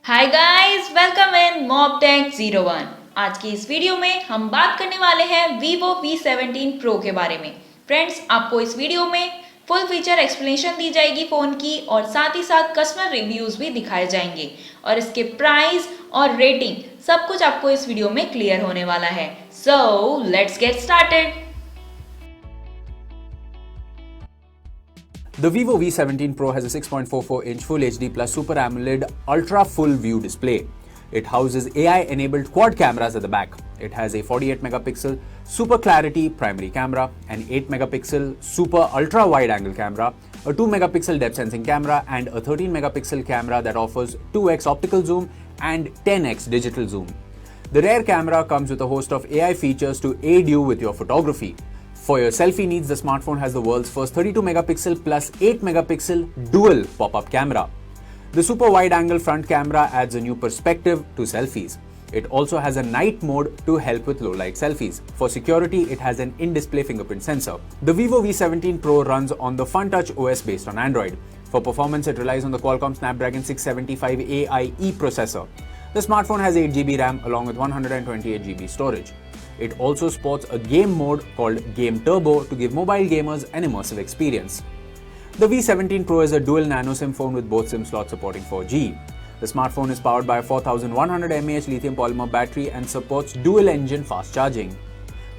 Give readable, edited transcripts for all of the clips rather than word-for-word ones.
Hi guys, welcome in Mobtech01। आज की इस वीडियो में हम बात करने वाले हैं Vivo V17 Pro के बारे में। फ्रेंड्स, आपको इस वीडियो में फुल फीचर एक्सप्लेनेशन दी जाएगी फ़ोन की और साथ ही साथ कस्टमर रिव्यूज़ भी दिखाए जाएंगे और इसके प्राइस और रेटिंग सब कुछ आपको इस वीडियो में क्लियर होने वाला है। So let's get started. The Vivo V17 Pro has a 6.44-inch Full HD Plus Super AMOLED Ultra Full View display. It houses AI-enabled quad cameras at the back. It has a 48-megapixel Super Clarity primary camera, an 8-megapixel Super Ultra Wide-Angle camera, a 2-megapixel depth sensing camera, and a 13-megapixel camera that offers 2x optical zoom and 10x digital zoom. The rear camera comes with a host of AI features to aid you with your photography. For your selfie needs, the smartphone has the world's first 32-megapixel plus 8-megapixel dual pop-up camera. The super wide-angle front camera adds a new perspective to selfies. It also has a night mode to help with low-light selfies. For security, it has an in-display fingerprint sensor. The Vivo V17 Pro runs on the FunTouch OS based on Android. For performance, it relies on the Qualcomm Snapdragon 675 AIE processor. The smartphone has 8GB RAM along with 128GB storage. It also sports a game mode called Game Turbo to give mobile gamers an immersive experience. The V17 Pro is a dual nano SIM phone with both SIM slots supporting 4G. The smartphone is powered by a 4100 mAh lithium polymer battery and supports dual engine fast charging.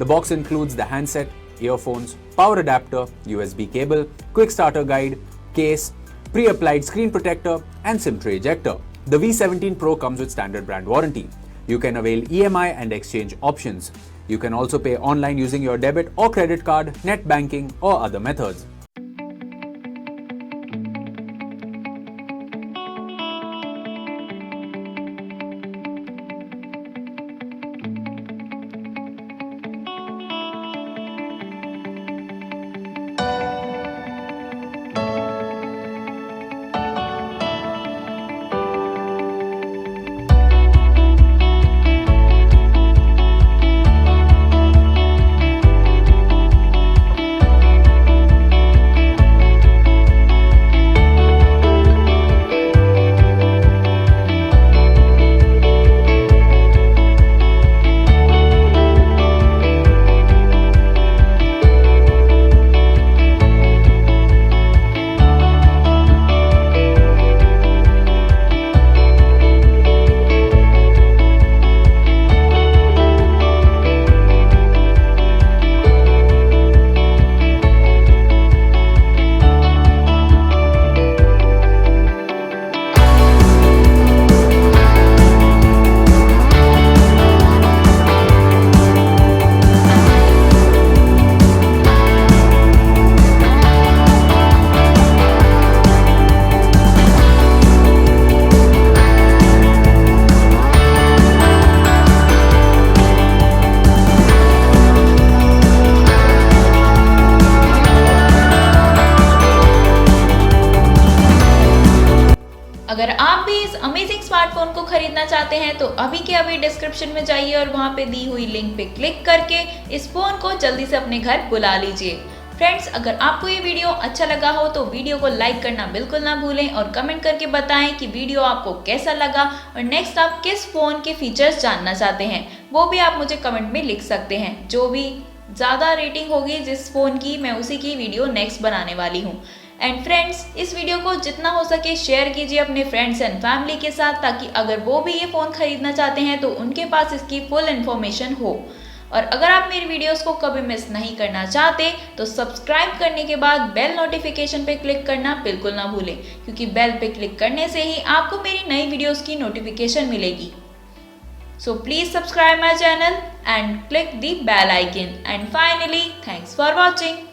The box includes the handset, earphones, power adapter, USB cable, quick starter guide, case, pre-applied screen protector and SIM tray ejector. The V17 Pro comes with standard brand warranty. You can avail EMI and exchange options. You can also pay online using your debit or credit card, net banking or other methods. अगर आप भी इस amazing smartphone को खरीदना चाहते हैं तो अभी के अभी डिस्क्रिप्शन में जाइए और वहां पे दी हुई लिंक पे क्लिक करके इस फोन को जल्दी से अपने घर बुला लीजिए। फ्रेंड्स, अगर आपको ये वीडियो अच्छा लगा हो तो वीडियो को लाइक करना बिल्कुल ना भूलें और कमेंट करके बताएं कि वीडियो आपको कैसा लगा और नेक्स्ट आप किस फोन के फीचर्स जानना चाहते हैं, वो भी आप मुझे कमेंट में लिख सकते हैं। जो भी ज़्यादा रेटिंग होगी जिस फ़ोन की, मैं उसी की वीडियो नेक्स्ट बनाने वाली हूँ। एंड फ्रेंड्स, इस वीडियो को जितना हो सके शेयर कीजिए अपने फ्रेंड्स एंड फैमिली के साथ, ताकि अगर वो भी ये फ़ोन खरीदना चाहते हैं तो उनके पास इसकी फुल इन्फॉर्मेशन हो। और अगर आप मेरी वीडियोस को कभी मिस नहीं करना चाहते तो सब्सक्राइब करने के बाद बेल नोटिफिकेशन पे क्लिक करना बिल्कुल ना भूलें, क्योंकि बेल पे क्लिक करने से ही आपको मेरी नई वीडियोस की नोटिफिकेशन मिलेगी। So please subscribe my channel and click the bell icon. And finally, thanks for watching.